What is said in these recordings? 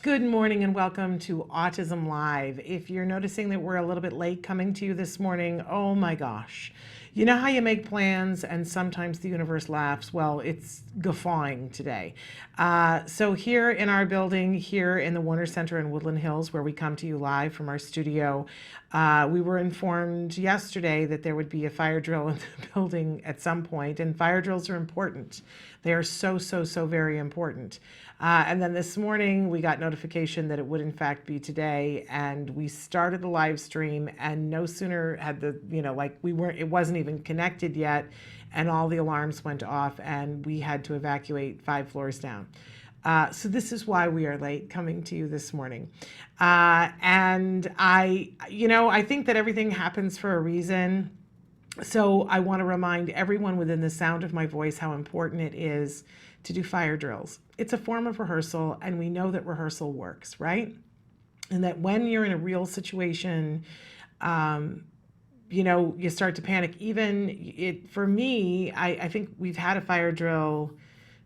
Good morning and welcome to Autism Live. If you're noticing that we're a little bit late coming to you this morning, oh my gosh. You know how you make plans and sometimes the universe laughs? Well, it's guffawing today. So here in our building, here in the Warner Center in Woodland Hills, where we come to you live from our studio, we were informed yesterday that there would be a fire drill in the building at some point, and fire drills are important. They are so very important. And then this morning we got notification that it would in fact be today, and we started the live stream, and no sooner had it wasn't even connected yet, and all the alarms went off and we had to evacuate 5 floors down. So this is why we are late coming to you this morning. And I think that everything happens for a reason. So I want to remind everyone within the sound of my voice how important it is to do fire drills. It's a form of rehearsal, and we know that rehearsal works, right? And that when you're in a real situation, you start to panic. For me, I think we've had a fire drill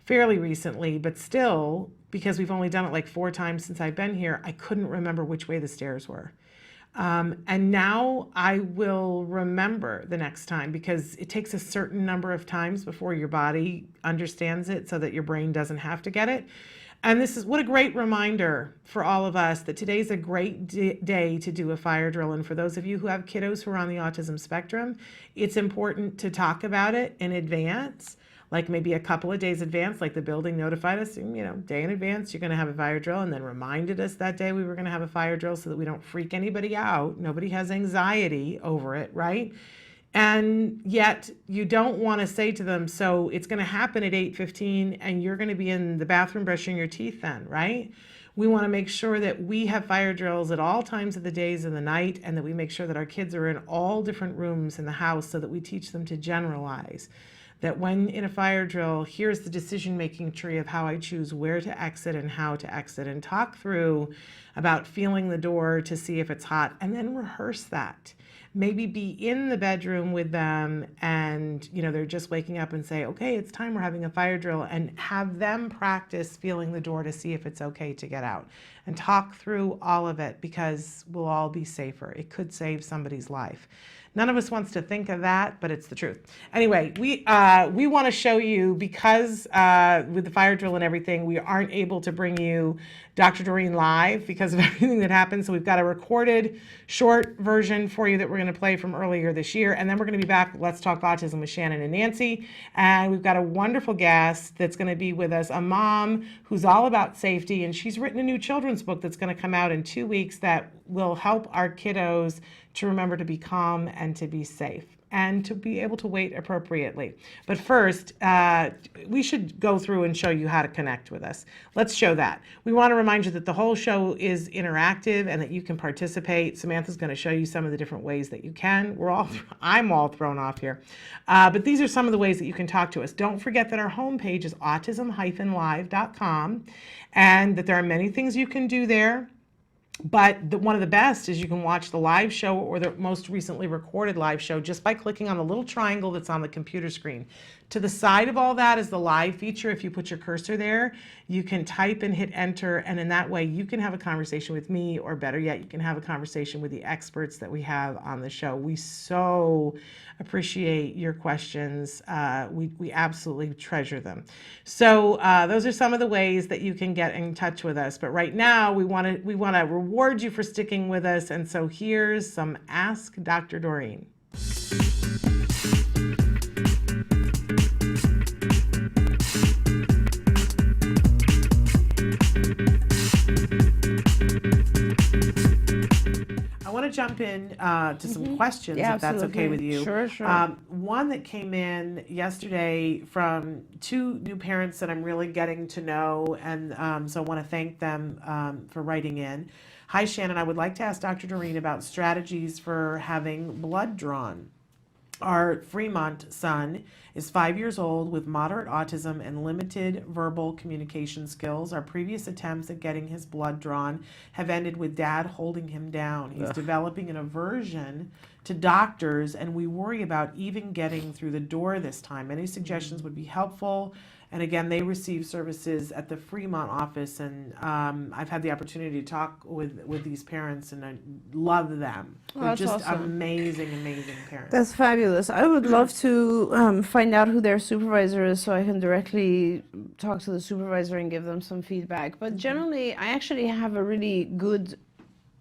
fairly recently, but still, because we've only done it like 4 times since I've been here, I couldn't remember which way the stairs were. And now I will remember the next time, because it takes a certain number of times before your body understands it so that your brain doesn't have to get it. And this is what a great reminder for all of us that today's a great day to do a fire drill. And for those of you who have kiddos who are on the autism spectrum, it's important to talk about it in advance. Like maybe a couple of days advance, like the building notified us, day in advance, you're going to have a fire drill, and then reminded us that day we were going to have a fire drill so that we don't freak anybody out. Nobody has anxiety over it, right? And yet you don't want to say to them, so it's going to happen at 8:15 and you're going to be in the bathroom brushing your teeth then, right? We want to make sure that we have fire drills at all times of the days and the night, and that we make sure that our kids are in all different rooms in the house so that we teach them to generalize. That when in a fire drill, here's the decision-making tree of how I choose where to exit and how to exit, and talk through about feeling the door to see if it's hot, and then rehearse that. Maybe be in the bedroom with them and, they're just waking up and say, okay, it's time, we're having a fire drill, and have them practice feeling the door to see if it's okay to get out, and talk through all of it, because we'll all be safer. It could save somebody's life. None of us wants to think of that, but it's the truth. Anyway, we want to show you, because with the fire drill and everything, we aren't able to bring you Dr. Doreen live because of everything that happened. So we've got a recorded short version for you that we're going to play from earlier this year. And then we're going to be back with Let's Talk Autism with Shannon and Nancy. And we've got a wonderful guest that's going to be with us, a mom who's all about safety. And she's written a new children's book that's going to come out in 2 weeks that will help our kiddos to remember to be calm and to be safe and to be able to wait appropriately. But first, we should go through and show you how to connect with us. Let's show that. We want to remind you that the whole show is interactive and that you can participate. Samantha's going to show you some of the different ways that you can. I'm all thrown off here. But these are some of the ways that you can talk to us. Don't forget that our homepage is autism-live.com, and that there are many things you can do there. But one of the best is you can watch the live show or the most recently recorded live show just by clicking on the little triangle that's on the computer screen. To the side of all that is the live feature. If you put your cursor there, you can type and hit enter, and in that way you can have a conversation with me, or better yet, you can have a conversation with the experts that we have on the show. We so appreciate your questions. We absolutely treasure them. So those are some of the ways that you can get in touch with us. But right now we want to reward you for sticking with us, and so here's some Ask Dr. Doreen. I want to jump in to some questions, if that's okay with you. Sure. One that came in yesterday from 2 new parents that I'm really getting to know, and so I want to thank them for writing in. Hi, Shannon. I would like to ask Dr. Doreen about strategies for having blood drawn. Our Fremont son is 5 years old with moderate autism and limited verbal communication skills. Our previous attempts at getting his blood drawn have ended with Dad holding him down. He's developing an aversion to doctors, and we worry about even getting through the door this time. Any suggestions would be helpful, And again, they receive services at the Fremont office, and I've had the opportunity to talk with these parents, and I love them. Oh, They're that's just awesome. amazing parents. That's fabulous. I would love to find out who their supervisor is so I can directly talk to the supervisor and give them some feedback. But generally, I actually have a really good,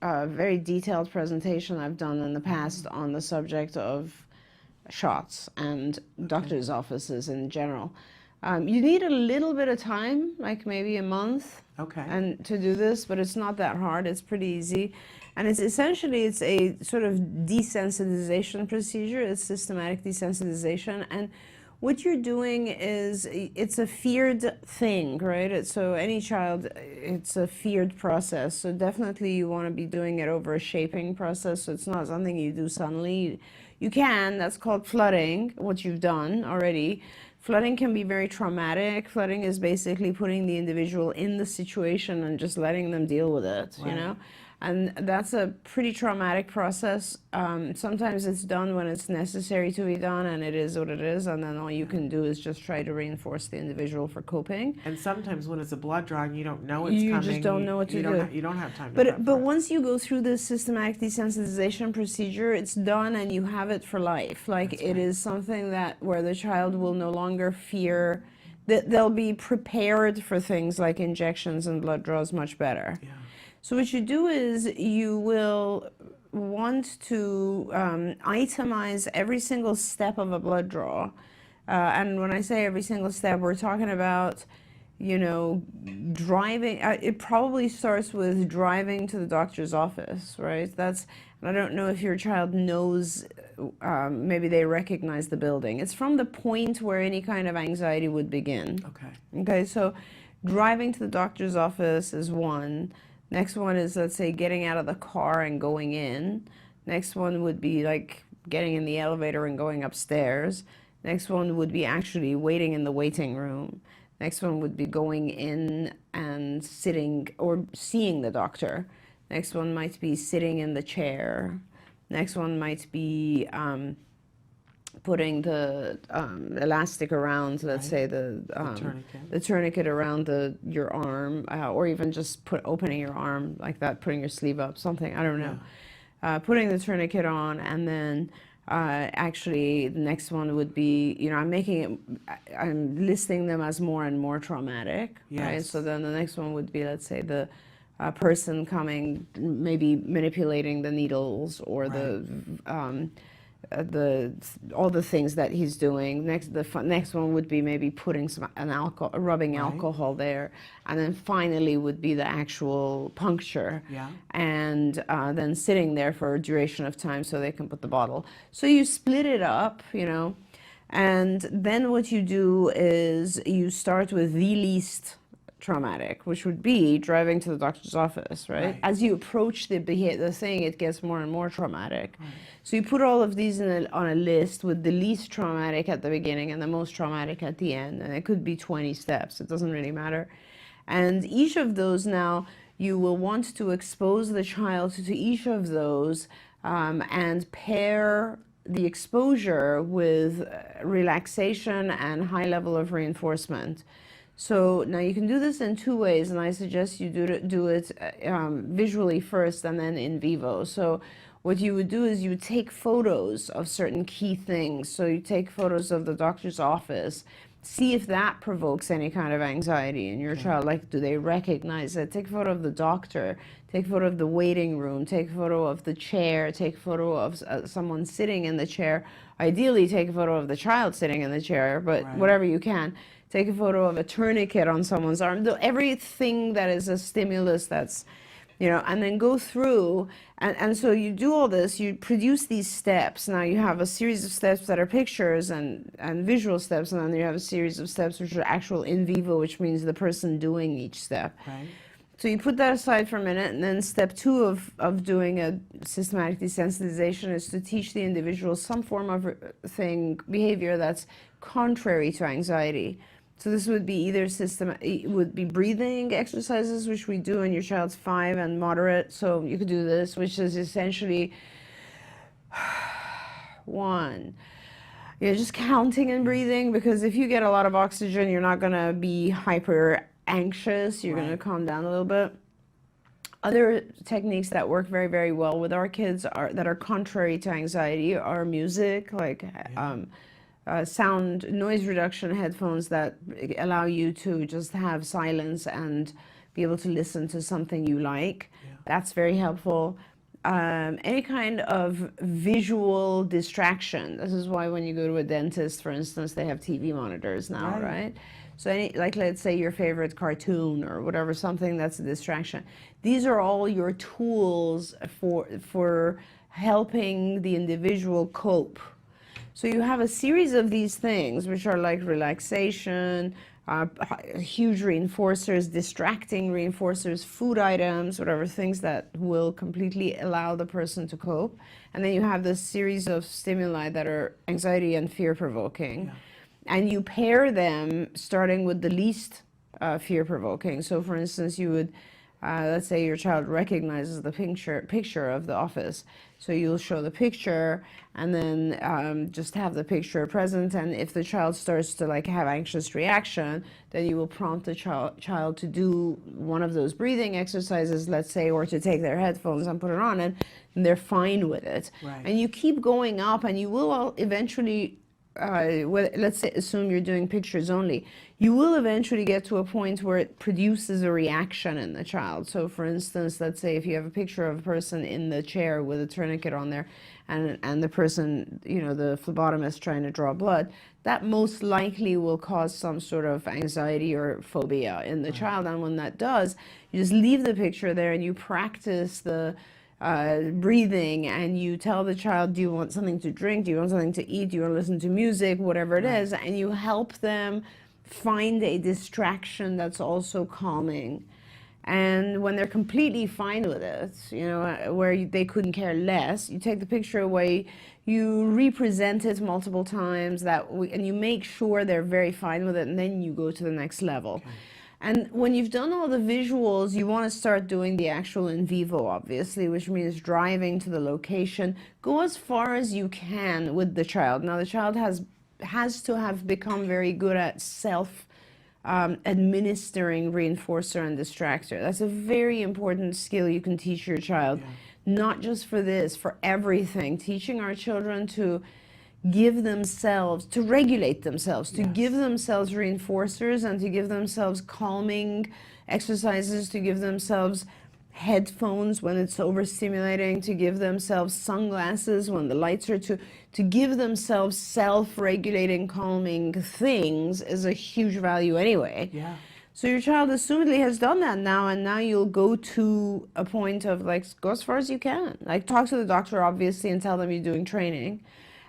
very detailed presentation I've done in the past on the subject of shots and doctor's offices in general. You need a little bit of time, like maybe a month, Okay. and to do this, but it's not that hard. It's pretty easy, and it's essentially it's a sort of desensitization procedure. It's systematic desensitization, and what you're doing is it's a feared thing, right? So any child, it's a feared process. So definitely you want to be doing it over a shaping process. So it's not something you do suddenly. You can. That's called flooding. What you've done already. Flooding can be very traumatic. Flooding is basically putting the individual in the situation and just letting them deal with it, you know? And that's a pretty traumatic process. Sometimes it's done when it's necessary to be done, and it is what it is, and then all you can do is just try to reinforce the individual for coping. And sometimes when it's a blood draw and you don't know it's You coming, just don't know what to do. You don't have time to prep But for it. once you go through this systematic desensitization procedure, it's done and you have it for life. Like it is something that where the child will no longer fear, that they'll be prepared for things like injections and blood draws much better. Yeah. So what you do is you will want to itemize every single step of a blood draw. And when I say every single step, we're talking about, you know, driving. It probably starts with driving to the doctor's office, right? And I don't know if your child knows, maybe they recognize the building. It's from the point where any kind of anxiety would begin. Okay. Okay, so driving to the doctor's office is one. Next one is, let's say, getting out of the car and going in. Next one would be like getting in the elevator and going upstairs. Next one would be actually waiting in the waiting room. Next one would be going in and sitting or seeing the doctor. Next one might be sitting in the chair. Next one might be putting the elastic around, let's say the tourniquet around your arm, or even just opening your arm like that, putting your sleeve up, something, I don't know. Putting the tourniquet on, and then actually the next one would be, you know, I'm listing them as more and more traumatic, right? So then the next one would be, let's say, the person coming, maybe manipulating the needles or all the things that he's doing. The next one would be maybe putting rubbing alcohol there, and then finally would be the actual puncture. And then sitting there for a duration of time so they can put the bottle. So you split it up, you know, and then what you do is you start with the least traumatic, which would be driving to the doctor's office, right? As you approach the thing, it gets more and more traumatic. So you put all of these on a list with the least traumatic at the beginning and the most traumatic at the end, and it could be 20 steps. It doesn't really matter. And each of those now, you will want to expose the child to each of those and pair the exposure with relaxation and high level of reinforcement. So now you can do this in two ways, and I suggest you do it visually first and then in vivo. So what you would do is you would take photos of certain key things. So you take photos of the doctor's office, see if that provokes any kind of anxiety in your child. Like, do they recognize it? Take a photo of the doctor, take a photo of the waiting room, take a photo of the chair, take a photo of someone sitting in the chair. Ideally, take a photo of the child sitting in the chair, but whatever you can. Take a photo of a tourniquet on someone's arm. Everything that is a stimulus that's, you know, and then go through. And so you do all this, you produce these steps. Now you have a series of steps that are pictures and visual steps, and then you have a series of steps which are actual in vivo, which means the person doing each step. So you put that aside for a minute, and then step two of doing a systematic desensitization is to teach the individual some form of behavior that's contrary to anxiety. So this would be either breathing exercises, which we do when your child's 5 and moderate. So you could do this, which is essentially 1, Yeah, just counting and breathing, because if you get a lot of oxygen, you're not going to be hyper anxious. You're going to calm down a little bit. Other techniques that work very, very well with our kids that are contrary to anxiety are music, like sound noise reduction headphones that allow you to just have silence and be able to listen to something you like. That's very helpful. Any kind of visual distraction. This is why when you go to a dentist, for instance, they have TV monitors now, right? So like let's say your favorite cartoon or whatever, something that's a distraction. These are all your tools for helping the individual cope. So you have a series of these things, which are like relaxation, huge reinforcers, distracting reinforcers, food items, whatever, things that will completely allow the person to cope. And then you have this series of stimuli that are anxiety and fear provoking. And you pair them starting with the least fear provoking. So for instance, you would, let's say your child recognizes the picture of the office. So you'll show the picture and then just have the picture present. And if the child starts to like have anxious reaction, then you will prompt the child to do one of those breathing exercises, let's say, or to take their headphones and put it on, and they're fine with it. And you keep going up, and you will eventually, let's say, assume you're doing pictures only, you will eventually get to a point where it produces a reaction in the child. So for instance, let's say if you have a picture of a person in the chair with a tourniquet on there, and the person, you know, the phlebotomist trying to draw blood, that most likely will cause some sort of anxiety or phobia in the child. And when that does, you just leave the picture there and you practice the breathing, and you tell the child, do you want something to drink? Do you want something to eat? Do you want to listen to music? Whatever it is. And you help them find a distraction that's also calming. And when they're completely fine with it, you know, where they couldn't care less, you take the picture away, you represent it multiple times, and you make sure they're very fine with it, and then you go to the next level. And when you've done all the visuals, you want to start doing the actual in vivo, obviously, which means driving to the location. Go as far as you can with the child. Now, the child has to have become very good at administering reinforcer and distractor. That's a very important skill you can teach your child, not just for this, for everything. Teaching our children to give themselves, to regulate themselves, to give themselves reinforcers, and to give themselves calming exercises, to give themselves headphones when it's overstimulating, to give themselves sunglasses when the lights are to give themselves self-regulating, calming things is a huge value anyway. So your child assumedly has done that now, and now you'll go to a point of like, go as far as you can. Like, talk to the doctor, obviously, and tell them you're doing training.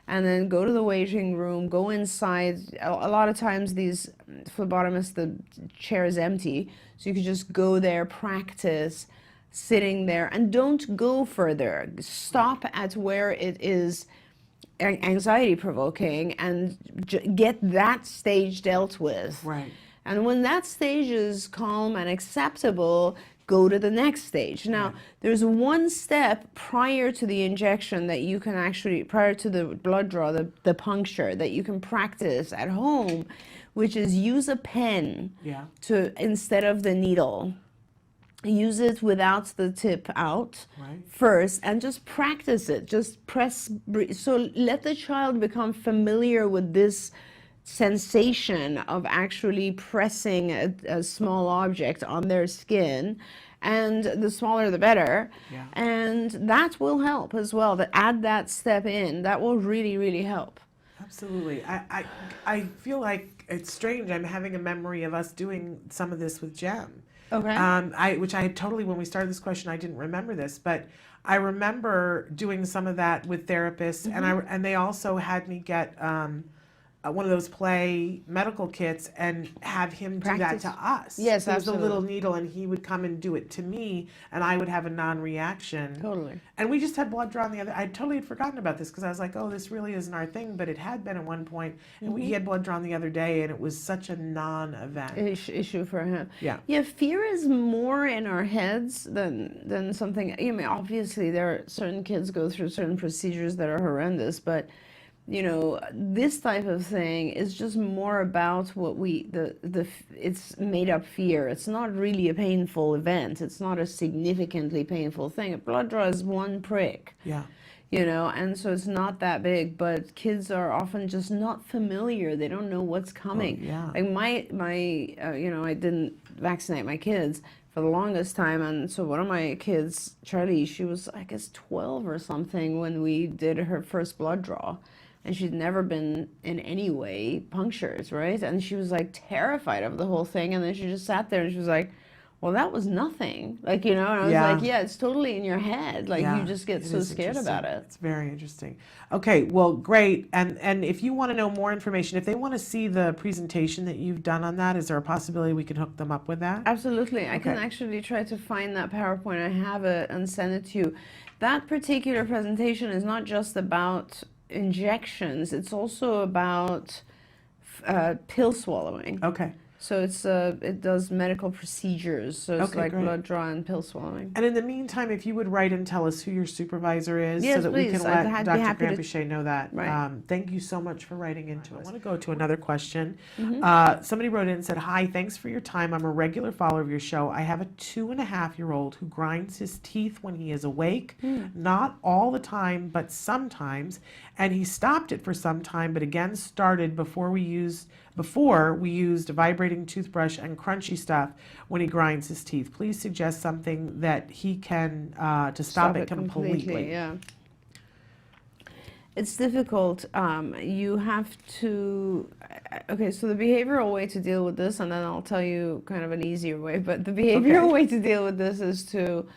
And then go to the waiting room, go inside. A lot of times these phlebotomists, the chair is empty, so you could just go there, practice sitting there, and don't go further. Stop at where it is anxiety provoking and get that stage dealt with. And when that stage is calm and acceptable, go to the next stage. Now, there's one step prior to the injection that you can actually, prior to the blood draw, the puncture, that you can practice at home, which is use a pen to, instead of the needle. Use it without the tip out first, and just practice it. Just press, so let the child become familiar with this sensation of actually pressing a small object on their skin, and the smaller the better. And that will help as well. That add that step in, that will really, really help. Absolutely. I feel like it's strange. I'm having a memory of us doing some of this with Jem. Which I had totally, when we started this question, I didn't remember this, but I remember doing some of that with therapists, and they also had me get one of those play medical kits and have him do that to us. Yes, so absolutely. It was a little needle, and he would come and do it to me, and I would have a non-reaction. Totally. And we just had blood drawn the other. I totally had forgotten about this because I was like, oh, this really isn't our thing, but it had been at one point. And he had blood drawn the other day, and it was such a non-event issue for him. Yeah. Fear is more in our heads than something. I mean, obviously there are certain kids go through certain procedures that are horrendous, but you know, this type of thing is just more about what it's made up fear. It's not really a painful event. It's not a significantly painful thing. A blood draw is one prick. Yeah. You know, and so it's not that big, but kids are often just not familiar. They don't know what's coming. Oh, yeah. Like you know, I didn't vaccinate my kids for the longest time, and so one of my kids, Charlie, she was, I guess, 12 or something when we did her first blood draw, and she'd never been in any way punctured, right? And she was like terrified of the whole thing, and then she just sat there and she was like, well, that was nothing. Like, you know, and I was like, yeah, it's totally in your head. Like, you just get so scared about it. It's very interesting. Okay, well, great. And if you want to know more information, if they want to see the presentation that you've done on that, is there a possibility we can hook them up with that? Absolutely. I can actually try to find that PowerPoint. I have it and send it to you. That particular presentation is not just about injections. It's also about pill swallowing. Okay. So it does medical procedures. So it's like blood draw and pill swallowing. And in the meantime, if you would write and tell us who your supervisor is, yes, so that please. we can let Dr. Granpeesheh know that. Right. Thank you so much for writing into us. I want to go to another question. Somebody wrote in and said, "Hi, thanks for your time. I'm a regular follower of your show. I have a 2.5-year-old who grinds his teeth when he is awake, not all the time, but sometimes. And he stopped it for some time, but again started before we used a vibrating toothbrush and crunchy stuff when he grinds his teeth. Please suggest something that he can to stop it completely." Yeah. It's difficult. You have to. Okay, so the behavioral way to deal with this, and then I'll tell you kind of an easier way. But the behavioral way to deal with this is to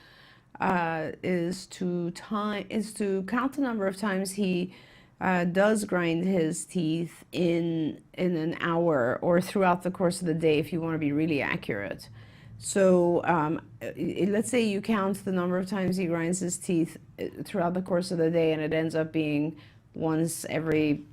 count the number of times he does grind his teeth in an hour or throughout the course of the day, if you want to be really accurate. So let's say you count the number of times he grinds his teeth throughout the course of the day, and it ends up being once every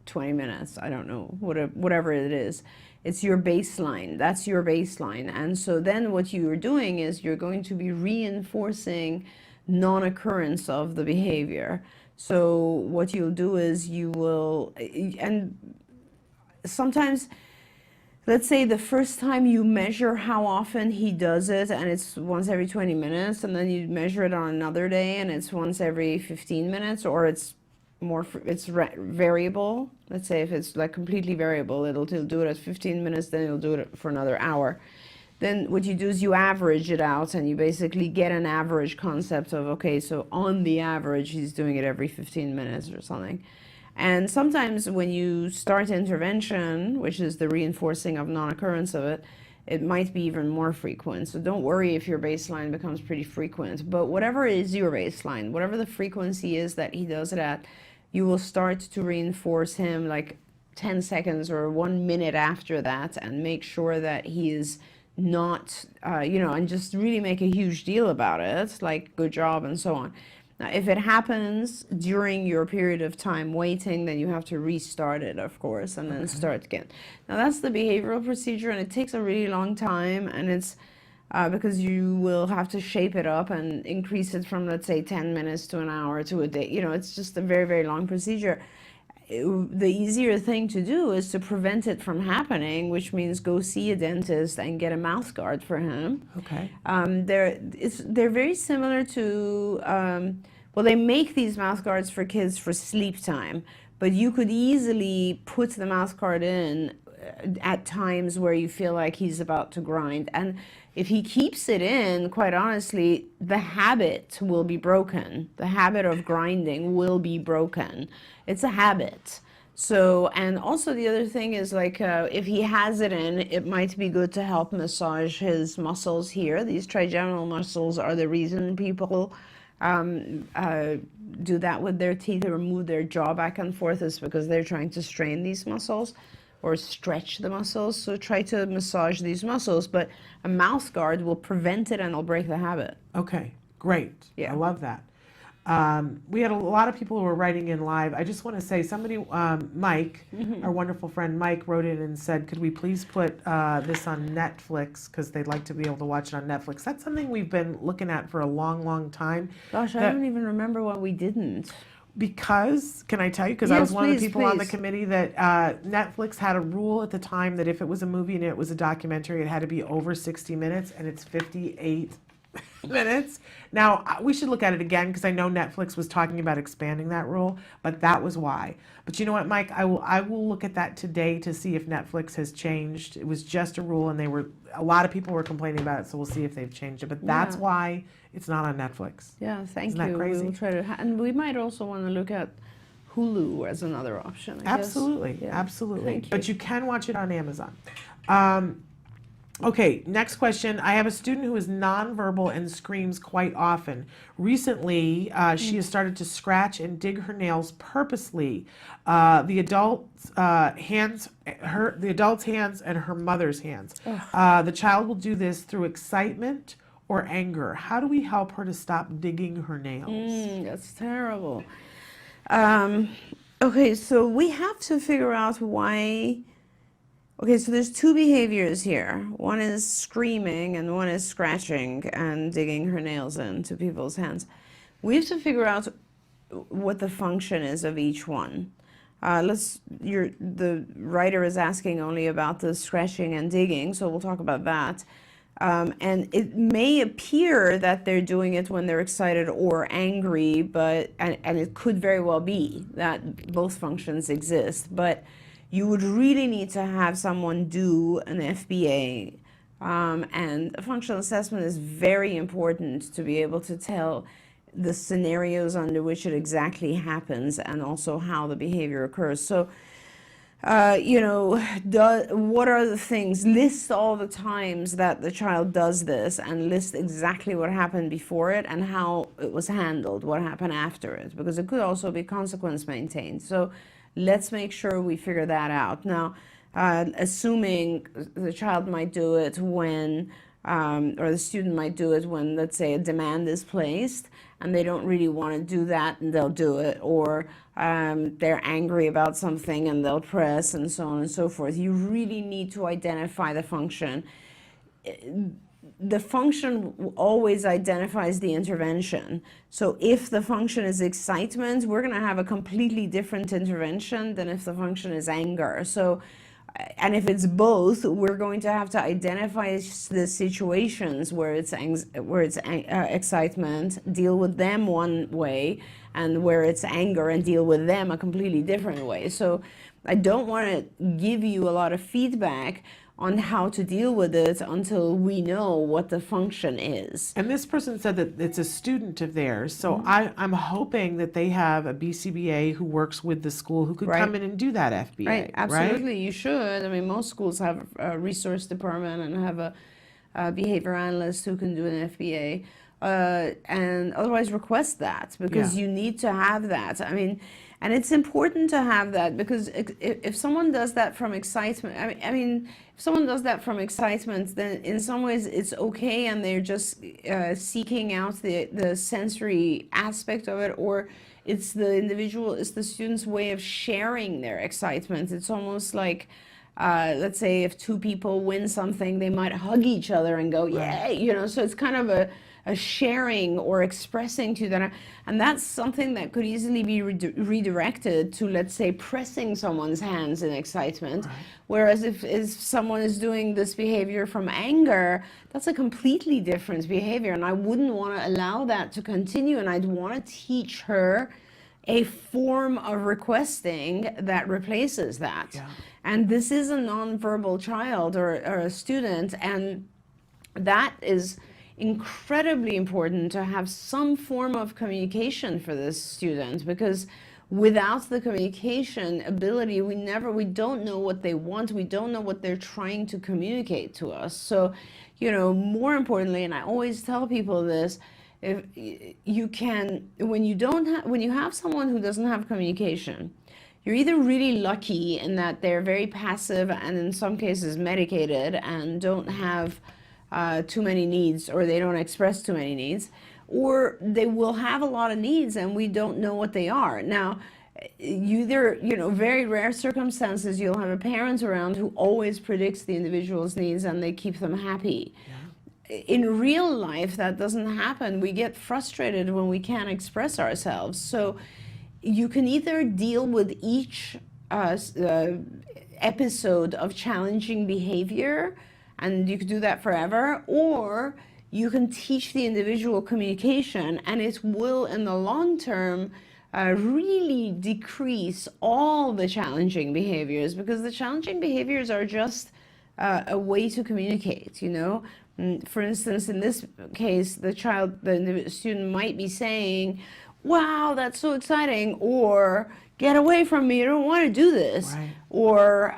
20 minutes. I don't know, whatever it is. It's your baseline. That's your baseline. And so then what you're doing is you're going to be reinforcing non-occurrence of the behavior. So what you'll do is you will, and sometimes, let's say the first time you measure how often he does it, and it's once every 20 minutes, and then you measure it on another day, and it's once every 15 minutes, or it's variable. Let's say if it's like completely variable, it'll do it at 15 minutes, then it'll do it for another hour. Then what you do is you average it out, and you basically get an average concept of, okay, so on the average, he's doing it every 15 minutes or something. And sometimes when you start intervention, which is the reinforcing of non-occurrence of it, it might be even more frequent. So don't worry if your baseline becomes pretty frequent. But whatever is your baseline, whatever the frequency is that he does it at, you will start to reinforce him like 10 seconds or 1 minute after that, and make sure that he is not, and just really make a huge deal about it, like good job and so on. Now, if it happens during your period of time waiting, then you have to restart it, of course, and then start again. Now, that's the behavioral procedure, and it takes a really long time, and it's because you will have to shape it up and increase it from, let's say, 10 minutes to an hour to a day. You know, it's just a very, very long procedure. The easier thing to do is to prevent it from happening, which means go see a dentist and get a mouth guard for him. Okay. They're very similar to, well, they make these mouth guards for kids for sleep time, but you could easily put the mouth guard in at times where you feel like he's about to grind. And if he keeps it in, quite honestly, the habit will be broken. The habit of grinding will be broken. It's a habit. So, and also the other thing is, like, if he has it in, it might be good to help massage his muscles here. These trigeminal muscles are the reason people do that with their teeth, or move their jaw back and forth, is because they're trying to strain these muscles or stretch the muscles. So try to massage these muscles, but a mouth guard will prevent it and it'll break the habit. Okay, great. Yeah. I love that. We had a lot of people who were writing in live. I just want to say, somebody, Mike, our wonderful friend Mike, wrote in and said, could we please put this on Netflix, because they'd like to be able to watch it on Netflix. That's something we've been looking at for a long, long time. Gosh, I don't even remember why we didn't. Because, can I tell you, because I was Yes, one of the please, people on the please. committee that Netflix had a rule at the time that if it was a movie and it was a documentary, it had to be over 60 minutes, and it's 58 minutes. Now, we should look at it again because I know Netflix was talking about expanding that rule, but that was why. But you know what, Mike? I will look at that today to see if Netflix has changed. It was just a rule, and a lot of people were complaining about it, so we'll see if they've changed it. But that's Yeah. why it's not on Netflix. Yeah, thank Isn't that you. We crazy? will try to, and we might also want to look at Hulu as another option, I guess. Absolutely, Yeah. absolutely. Thank you. But you can watch it on Amazon. Okay, next question. I have a student who is nonverbal and screams quite often. Recently, she has started to scratch and dig her nails purposely. The adult's hands and her mother's hands. The child will do this through excitement or anger. How do we help her to stop digging her nails? That's terrible. Okay, so we have to figure out why. Okay, so there's two behaviors here. One is screaming and one is scratching and digging her nails into people's hands. We have to figure out what the function is of each one. The writer is asking only about the scratching and digging, so we'll talk about that. And it may appear that they're doing it when they're excited or angry, and it could very well be that both functions exist, but you would really need to have someone do an FBA. And a functional assessment is very important to be able to tell the scenarios under which it exactly happens and also how the behavior occurs. So, what are the things? List all the times that the child does this and list exactly what happened before it and how it was handled, what happened after it, because it could also be consequence maintained. So let's make sure we figure that out. Now, assuming the child might do it when, or the student might do it when, let's say, a demand is placed and they don't really want to do that and they'll do it, or they're angry about something and they'll press, and so on and so forth. You really need to identify the function. The function always identifies the intervention. So if the function is excitement, we're going to have a completely different intervention than if the function is anger. So, and if it's both, we're going to have to identify the situations where it's excitement, deal with them one way, and where it's anger and deal with them a completely different way. So I don't want to give you a lot of feedback on how to deal with it until we know what the function is. And this person said that it's a student of theirs, so I'm hoping that they have a BCBA who works with the school who could come in and do that FBA. Right, absolutely, you should. I mean, most schools have a resource department and have a behavior analyst who can do an FBA. And otherwise request that, because you need to have that. I mean, and it's important to have that, because if someone does that from excitement, I mean, if someone does that from excitement, then in some ways it's okay, and they're just seeking out the sensory aspect of it, or it's the student's way of sharing their excitement. It's almost like, let's say if two people win something, they might hug each other and go, yay, so it's kind of a sharing or expressing to them, and that's something that could easily be redirected to, let's say, pressing someone's hands in excitement. Whereas if someone is doing this behavior from anger, that's a completely different behavior, and I wouldn't want to allow that to continue, and I'd want to teach her a form of requesting that replaces that. And this is a nonverbal child or a student, and that is incredibly important to have some form of communication for this student, because without the communication ability, we don't know what they want, we don't know what they're trying to communicate to us. So, more importantly, and I always tell people this, if you can, when you have someone who doesn't have communication, you're either really lucky in that they're very passive and in some cases medicated and don't have too many needs, or they don't express too many needs, or they will have a lot of needs and we don't know what they are. Now, very rare circumstances, you'll have a parent around who always predicts the individual's needs and they keep them happy. In real life, that doesn't happen. We get frustrated when we can't express ourselves. So you can either deal with each episode of challenging behavior, and you could do that forever, or you can teach the individual communication, and it will, in the long term, really decrease all the challenging behaviors, because the challenging behaviors are just a way to communicate, you know. For instance, in this case, the student might be saying, wow, that's so exciting, or get away from me, I don't want to do this. Right. Or,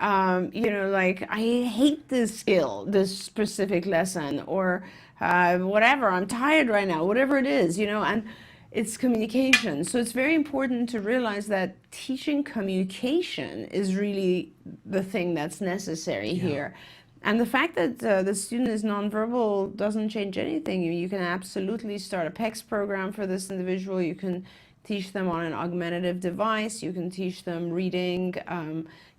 you know, like, I hate this skill, this specific lesson, or whatever, I'm tired right now, whatever it is, you know, and it's communication. So it's very important to realize that teaching communication is really the thing that's necessary here. And the fact that the student is nonverbal doesn't change anything. You can absolutely start a PECS program for this individual. You can teach them on an augmentative device. You can teach them reading,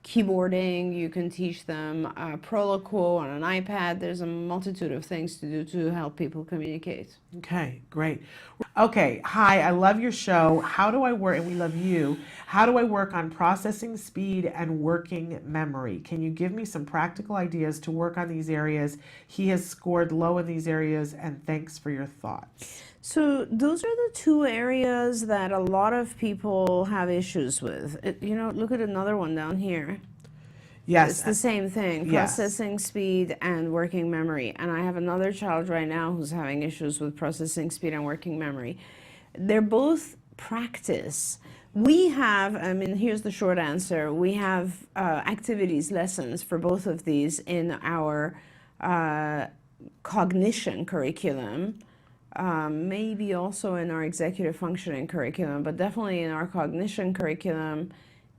keyboarding. You can teach them Proloquo on an iPad. There's a multitude of things to do to help people communicate. Okay, great. Okay, hi, I love your show. How do I work, and we love you, how do I work on processing speed and working memory? Can you give me some practical ideas to work on these areas? He has scored low in these areas, and thanks for your thoughts. So those are the two areas that a lot of people have issues with. You know, look at another one down here. Yes. It's the same thing, processing speed and working memory. And I have another child right now who's having issues with processing speed and working memory. They're both practice. We have, I mean, here's the short answer. We have activities, lessons for both of these in our cognition curriculum. Maybe also in our executive functioning curriculum, but definitely in our cognition curriculum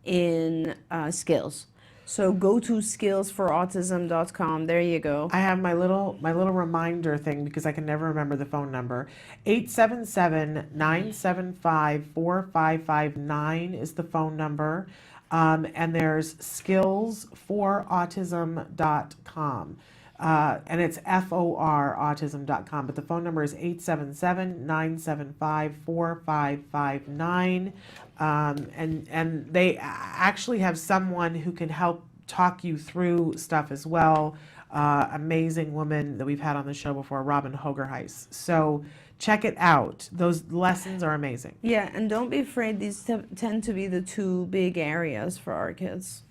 in skills. So go to skillsforautism.com. There you go. I have my little reminder thing because I can never remember the phone number. 877-975-4559 is the phone number. And there's skillsforautism.com. And it's FOR autism.com, but the phone number is 877-975-4559. And they actually have someone who can help talk you through stuff as well. Amazing woman that we've had on the show before, Robin Hogerheis. So check it out. Those lessons are amazing. Yeah, and don't be afraid. These tend to be the two big areas for our kids.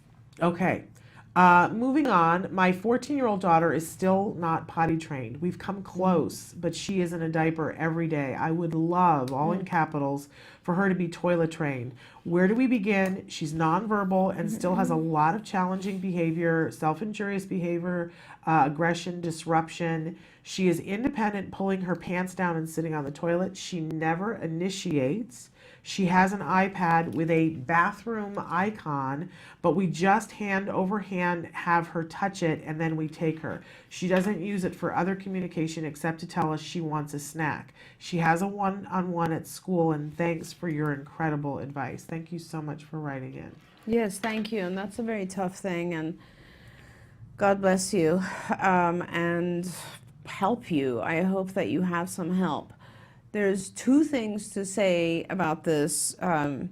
Okay. Moving on, my 14-year-old daughter is still not potty trained. We've come close, but she is in a diaper every day. I would love, all in capitals, for her to be toilet trained. Where do we begin? She's nonverbal and still has a lot of challenging behavior, self-injurious behavior, aggression, disruption. She is independent, pulling her pants down and sitting on the toilet. She never initiates. She has an iPad with a bathroom icon, but we just hand over hand have her touch it and then we take her. She doesn't use it for other communication except to tell us she wants a snack. She has a one-on-one at school, and thanks for your incredible advice. Thank you so much for writing in. Yes, thank you. And that's a very tough thing, and God bless you and help you. I hope that you have some help. There's two things to say about this. One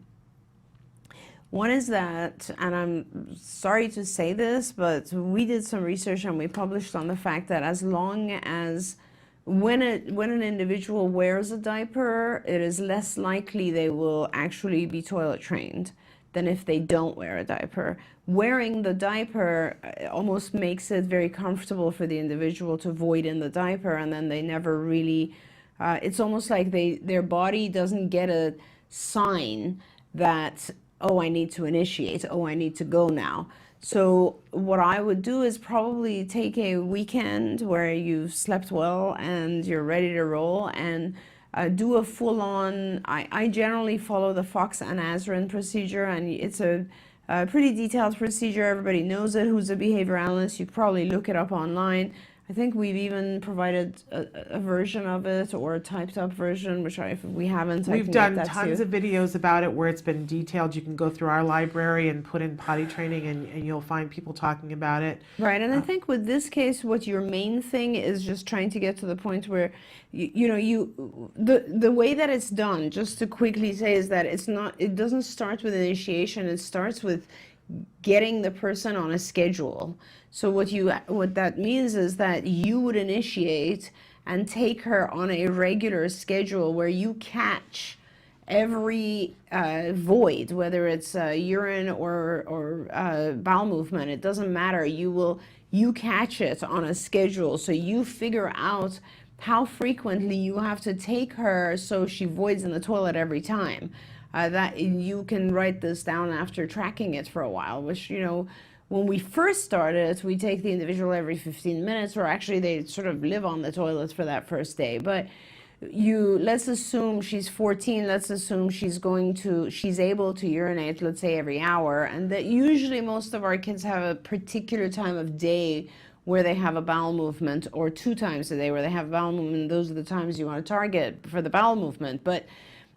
is that, and I'm sorry to say this, but we did some research and we published on the fact that as long as when an individual wears a diaper, it is less likely they will actually be toilet trained than if they don't wear a diaper. Wearing the diaper almost makes it very comfortable for the individual to void in the diaper, and then they never really it's almost like their body doesn't get a sign that, oh, I need to initiate, oh, I need to go now. So what I would do is probably take a weekend where you've slept well and you're ready to roll, and do a full-on, I generally follow the Fox and Azrin procedure, and it's a pretty detailed procedure. Everybody knows it who's a behavior analyst. You probably look it up online. I think we've even provided a version of it or a typed up version, which if we haven't, I We've can done get that tons too. of videos about it where it's been detailed. You can go through our library and put in potty training, and you'll find people talking about it. Right, and I think with this case, what your main thing is just trying to get to the point where, the way that it's done, just to quickly say, is that it doesn't start with initiation. It starts with getting the person on a schedule. So what that means is that you would initiate and take her on a regular schedule where you catch every void, whether it's urine or bowel movement. It doesn't matter. You catch it on a schedule, so you figure out how frequently you have to take her so she voids in the toilet every time. That you can write this down after tracking it for a while, which, when we first started, we take the individual every 15 minutes, or actually they sort of live on the toilet for that first day. But let's assume she's 14, let's assume she's able to urinate, let's say every hour, and that usually most of our kids have a particular time of day where they have a bowel movement, or 2 times a day where they have a bowel movement. Those are the times you want to target for the bowel movement. But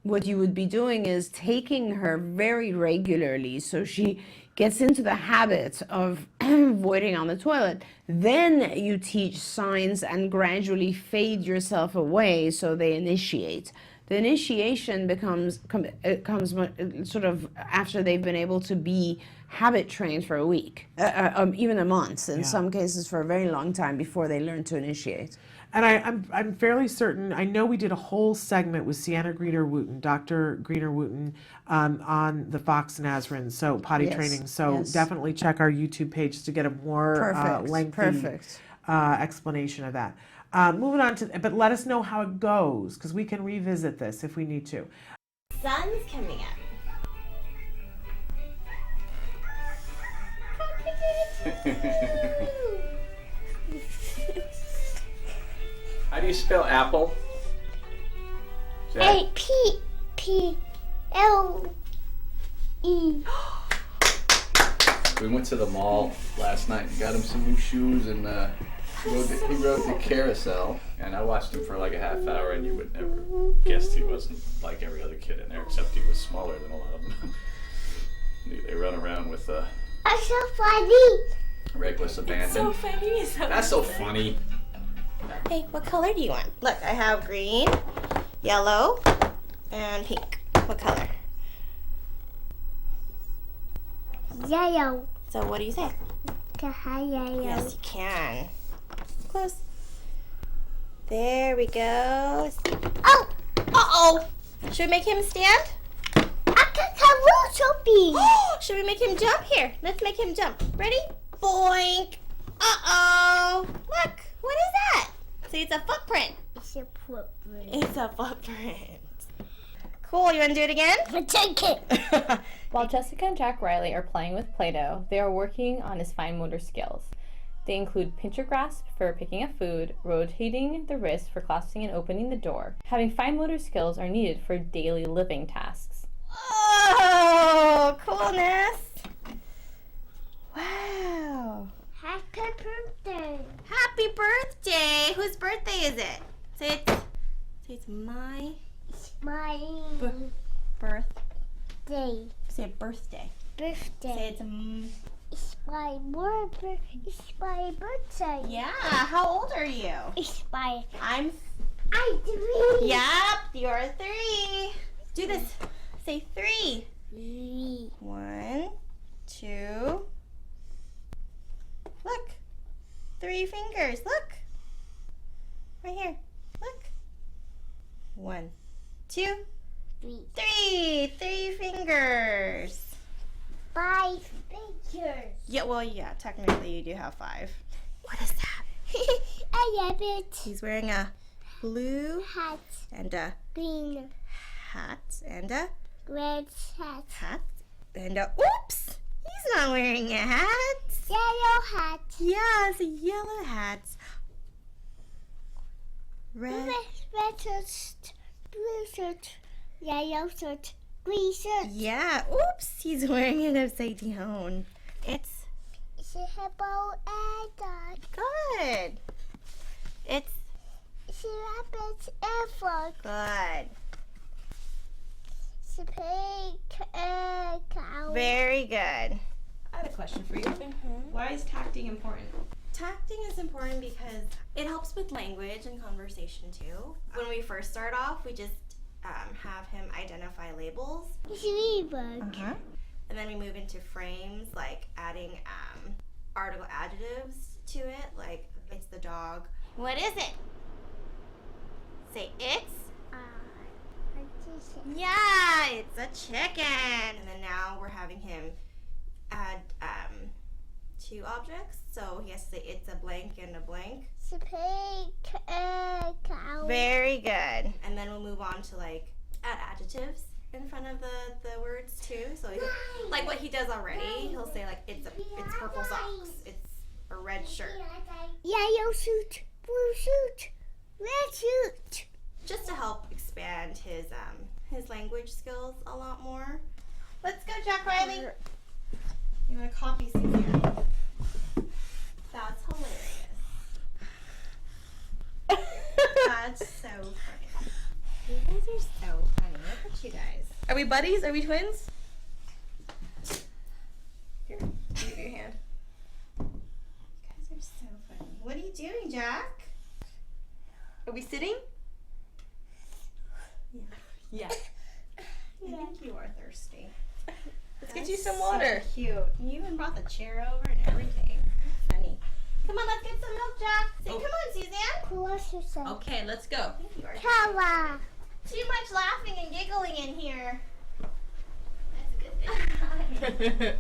what you would be doing is taking her very regularly so she gets into the habit of voiding on the toilet. Then you teach signs and gradually fade yourself away so they initiate. The initiation comes sort of after they've been able to be habit trained for a week, even a month, in some cases for a very long time before they learn to initiate. And I'm fairly certain, I know we did a whole segment with Sienna Greener-Wooten, Dr. Greener-Wooten, on the Fox Nazarene, so potty training. So definitely check our YouTube page to get a more lengthy explanation of that. Moving on but let us know how it goes, because we can revisit this if we need to. Sun's coming up. How do you spell apple? A-P-P-L-E. We went to the mall last night and got him some new shoes, and he rode the carousel, and I watched him for like a half hour, and you would never guess he wasn't like every other kid in there, except he was smaller than a lot of them. They run around with That's so funny. reckless abandon. funny. That's so funny. Hey, what color do you want? Look, I have green, yellow, and pink. What color? Yellow. So what do you say? Yellow. Yes, you can. Close. There we go. Oh! Uh-oh! Should we make him stand? Should we make him jump? Here, let's make him jump. Ready? Boink! Uh-oh! Look! What is that? See, it's a footprint. It's a footprint. It's a footprint. Cool, you want to do it again? Take it. While Jessica and Jack Riley are playing with Play-Doh, they are working on his fine motor skills. They include pincher grasp for picking up food, rotating the wrist for closing and opening the door. Having fine motor skills are needed for daily living tasks. Oh, coolness. Wow. Happy birthday. Happy birthday. Whose birthday is it? Say it's my It's my birthday. day. Say birthday. Say Birthday. It's my birthday. It's my birthday. Yeah, how old are you? It's my. I'm 3. Yep, you're 3. Do this. Say 3. 3. 1, 2. Look. 3 fingers. Look. Right here. Look. 1, 2, 3. 3. 3 fingers. 5 pictures. Yeah, well, yeah, technically you do have 5. What is that? I love it. He's wearing a blue Hat. and a Green. hat and a Red hat. hat and a oops! He's not wearing a hat. Yellow hat. Yeah, it's a yellow hat. Red. Red shirt. Blue shirt. Yellow shirt. Green shirt. Yeah, oops! He's wearing it upside down. It's It's a hippo and dog. good. It's Rabbit effort. good. Cow. Very good. I have a question for you. Why is tacting important? Tacting is important because it helps with language and conversation too. When we first start off, we just have him identify labels, Ladybug. and then we move into frames, like adding article adjectives to it, like it's the dog. What is it? Say it's. Yeah, it's a chicken. And then now we're having him add two objects. So he has to say it's a blank and a blank. Cow. Very good. And then we'll move on to like add adjectives in front of the words too. So he, like what he does already, he'll say like it's purple socks. It's a red shirt. Yellow suit. Blue suit. Red suit. Just to help expand his language skills a lot more. Let's go, Jack Riley. You want to copy Suzanne? That's hilarious. That's so funny. You guys are so funny. Look at you guys. Are we buddies? Are we twins? Here, give your hand. You guys are so funny. What are you doing, Jack? Are we sitting? Yeah. I think you are thirsty. Let's get you some water. So cute. You even brought the chair over and everything. Funny. Come on, let's get some milk, Jack. Say, come on, Suzanne. Close yourself. Okay, let's go. You are Cow. too much laughing and giggling in here. That's a good thing.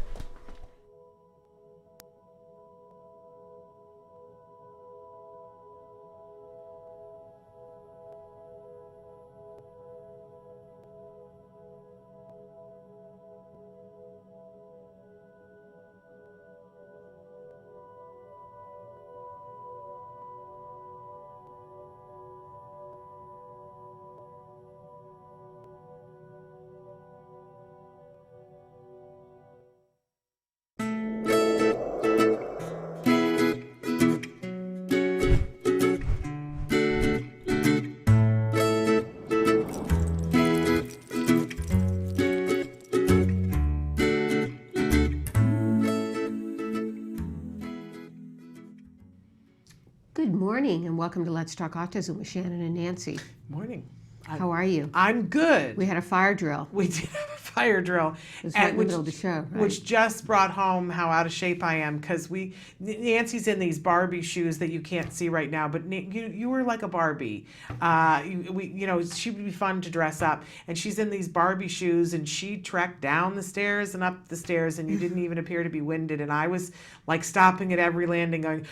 Good morning and welcome to Let's Talk Autism with Shannon and Nancy. Morning. How are you? I'm good. We had a fire drill. We did have a fire drill. It was right in the middle of the show, right? Which just brought home how out of shape I am because Nancy's in these Barbie shoes that you can't see right now, but you were like a Barbie. She would be fun to dress up, and she's in these Barbie shoes, and she trekked down the stairs and up the stairs, and you didn't even appear to be winded, and I was like stopping at every landing going.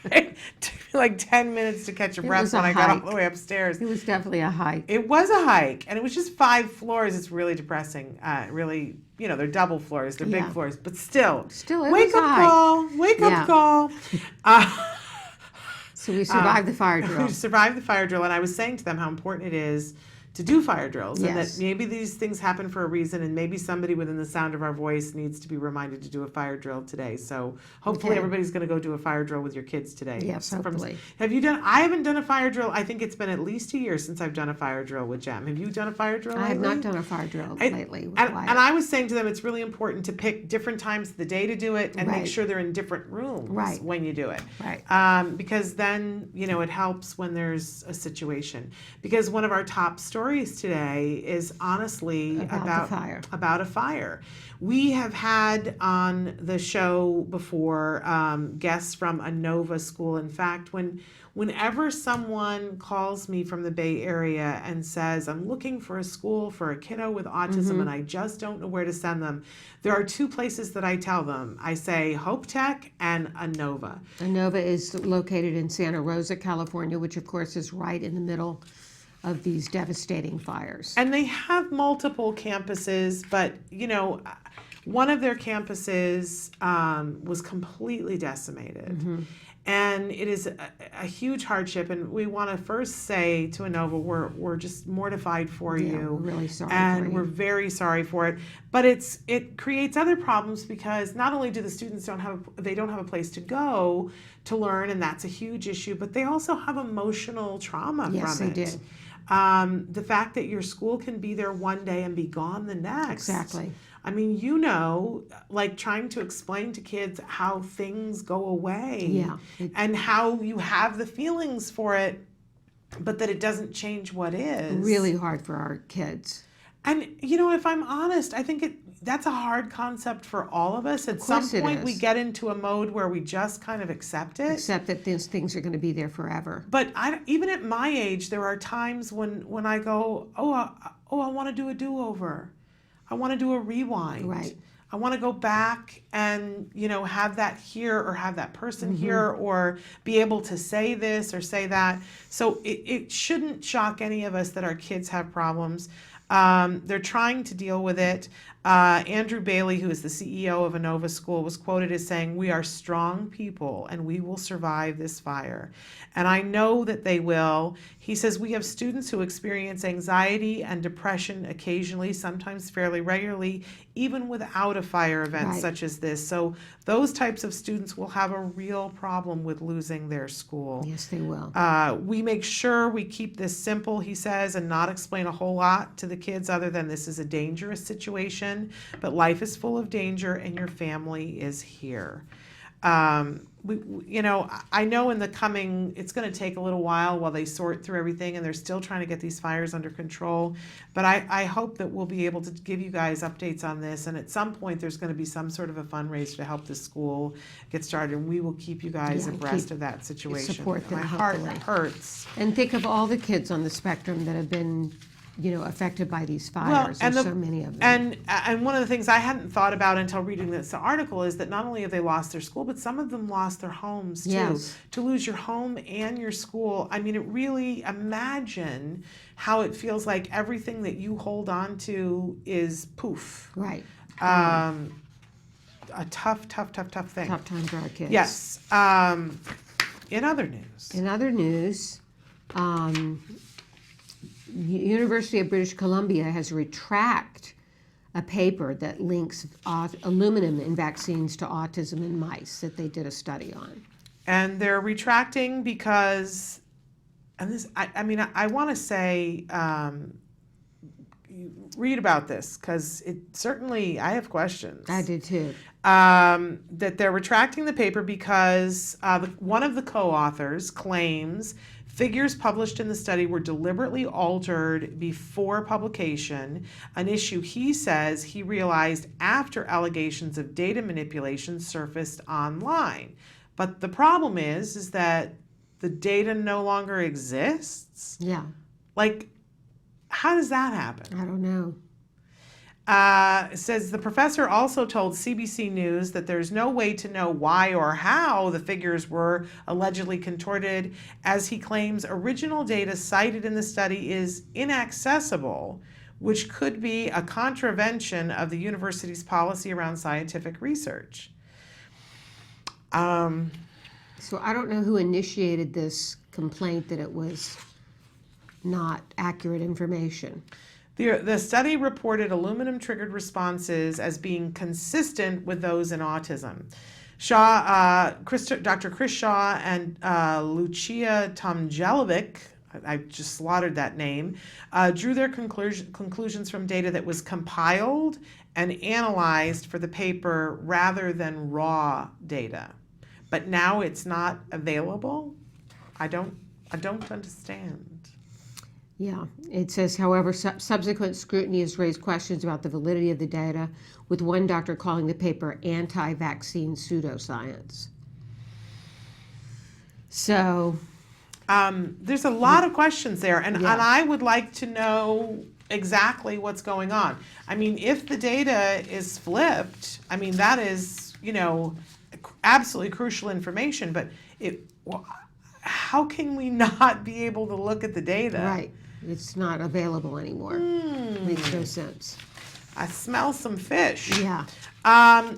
It took me like 10 minutes to catch a breath when I got all the way upstairs. It was definitely a hike. It was a hike, and it was just 5 floors. It's really depressing. Really, they're double floors, they're big floors, but still. Still, it wake was up a hike. call, wake up call. So we survived the fire drill. We survived the fire drill, and I was saying to them how important it is to do fire drills, and that maybe these things happen for a reason, and maybe somebody within the sound of our voice needs to be reminded to do a fire drill today. So hopefully everybody's going to go do a fire drill with your kids today. Yes, hopefully. Have you done? I haven't done a fire drill. I think it's been at least a year since I've done a fire drill with Jem. Have you done a fire drill? I have lately? not done a fire drill lately. With And Wyatt. I was saying to them, it's really important to pick different times of the day to do it, and make sure they're in different rooms when you do it. Right. Because then it helps when there's a situation. Because one of our top stories today is honestly about a fire. We have had on the show before guests from a Nova school. In fact, whenever someone calls me from the Bay Area and says, I'm looking for a school for a kiddo with autism and I just don't know where to send them, there are 2 places that I tell them. I say Hope Tech and a Nova. A Nova is located in Santa Rosa, California, which of course is right in the middle of these devastating fires. And they have multiple campuses, but one of their campuses was completely decimated. And it is a huge hardship, and we want to first say to Inova, we're just mortified for you. We're really sorry and for you. we're very sorry for it. But it creates other problems because not only do the students don't have a place to go to learn, and that's a huge issue, but they also have emotional trauma Yes, from they it. do. The fact that your school can be there one day and be gone the next. Exactly. I mean, like trying to explain to kids how things go away. Yeah. And how you have the feelings for it, but that it doesn't change what is. Really hard for our kids. And, if I'm honest, I think that's a hard concept for all of us. At some point, we get into a mode where we just kind of accept it. Accept that these things are going to be there forever. But even at my age, there are times when I go, I want to do a do-over. I want to do a rewind. Right. I want to go back and, have that here or have that person here or be able to say this or say that. So it shouldn't shock any of us that our kids have problems. They're trying to deal with it. Andrew Bailey, who is the CEO of Inova School, was quoted as saying, "We are strong people and we will survive this fire." And I know that they will. He says, "We have students who experience anxiety and depression occasionally, sometimes fairly regularly, even without a fire event such as this." So those types of students will have a real problem with losing their school. Yes, they will. We make sure we keep this simple, he says, and not explain a whole lot to the kids other than this is a dangerous situation, but life is full of danger and your family is here. I know it's going to take a little while they sort through everything, and they're still trying to get these fires under control. But I hope that we'll be able to give you guys updates on this. And at some point, there's going to be some sort of a fundraiser to help the school get started. And we will keep you guys abreast of that situation. Support them, My heart hopefully. hurts. And think of all the kids on the spectrum that have been, affected by these fires. There's so many of them. And one of the things I hadn't thought about until reading this article is that not only have they lost their school, but some of them lost their homes too. Yes. To lose your home and your school, I mean, imagine how it feels like everything that you hold on to is poof. Right. A tough thing. Tough time for our kids. Yes. In other news. University of British Columbia has retracted a paper that links aluminum in vaccines to autism in mice that they did a study on. And they're retracting because, and this, I want to say, read about this because I have questions. I did too. That they're retracting the paper because one of the co-authors claims figures published in the study were deliberately altered before publication, an issue he says he realized after allegations of data manipulation surfaced online. But the problem is that the data no longer exists. Yeah. Like, how does that happen? I don't know. It says the professor also told CBC News that there's no way to know why or how the figures were allegedly contorted, as he claims original data cited in the study is inaccessible, which could be a contravention of the university's policy around scientific research. So I don't know who initiated this complaint that it was not accurate information. The study reported aluminum-triggered responses as being consistent with those in autism. Dr. Chris Shaw and Lucia Tomjelovic, I just slaughtered that name, drew their conclusions from data that was compiled and analyzed for the paper rather than raw data. But now it's not available? I don't understand. Yeah, it says, however, subsequent scrutiny has raised questions about the validity of the data, with one doctor calling the paper anti-vaccine pseudoscience. So, there's a lot of questions there, and I would like to know exactly what's going on. I mean, if the data is flipped, I mean, that is, absolutely crucial information, but how can we not be able to look at the data? Right. It's not available anymore. Makes no sense. I smell some fish. Yeah.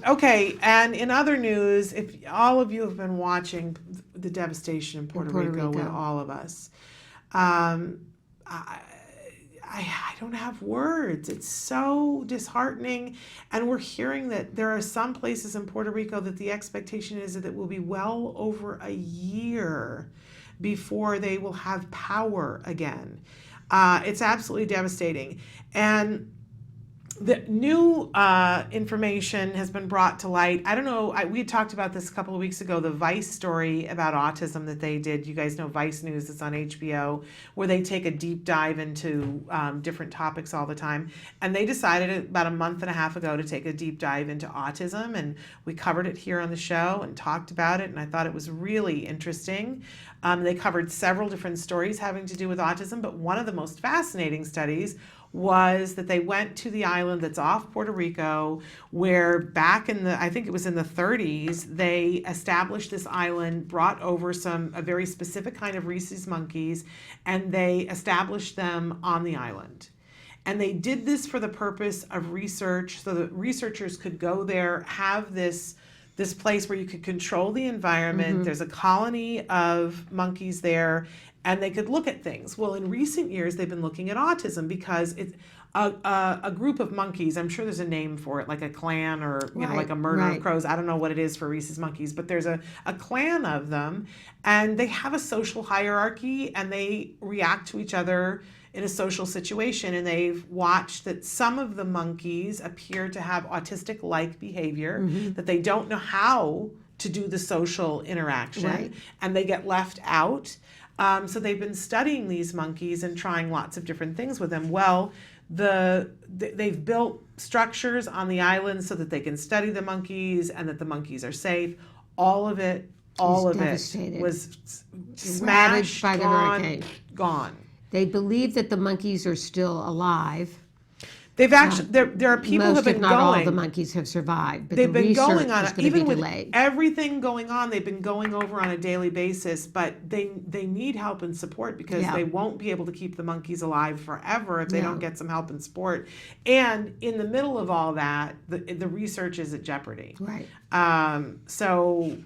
Okay, and in other news, if all of you have been watching, the devastation in Puerto Puerto Rico with Rico. all of us. I don't have words. It's so disheartening. And we're hearing that there are some places in Puerto Rico that the expectation is that it will be well over a year before they will have power again. It's absolutely devastating. And the new information has been brought to light. I don't know, we had talked about this a couple of weeks ago, the Vice story about autism that they did. You guys know Vice News, it's on HBO, where they take a deep dive into different topics all the time. And they decided about a month and a half ago to take a deep dive into autism. And we covered it here on the show and talked about it. And I thought it was really interesting. They covered several different stories having to do with autism, but one of the most fascinating studies was that they went to the island that's off Puerto Rico, where back in I think it was in the 30s, they established this island, brought over a very specific kind of rhesus monkeys, and they established them on the island. And they did this for the purpose of research, so that researchers could go there, have this place where you could control the environment. There's a colony of monkeys there, and they could look at things. Well, in recent years, they've been looking at autism because it's a group of monkeys. I'm sure there's a name for it, like a clan or like a murder of crows. I don't know what it is for rhesus monkeys, but there's a clan of them, and they have a social hierarchy, and they react to each other in a social situation. And they've watched that some of the monkeys appear to have autistic-like behavior, that they don't know how to do the social interaction, and they get left out. So they've been studying these monkeys and trying lots of different things with them. Well, they've built structures on the island so that they can study the monkeys and that the monkeys are safe. All of it was smashed by the hurricane. Gone. They believe that the monkeys are still alive. They've actually there are people who have been if not all going. the monkeys have survived, but They've the been research going on is it, going to even be with delayed. everything going on. They've been going over on a daily basis, but they need help and support because they won't be able to keep the monkeys alive forever if they don't get some help and support. And in the middle of all that, the research is at jeopardy. Right. So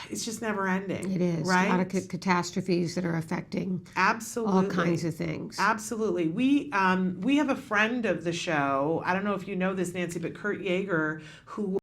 it's just never ending. It is. Right? A lot of catastrophes that are affecting all kinds of things. Absolutely. We have a friend of the show. I don't know if you know this, Nancy, but Kurt Yeager, who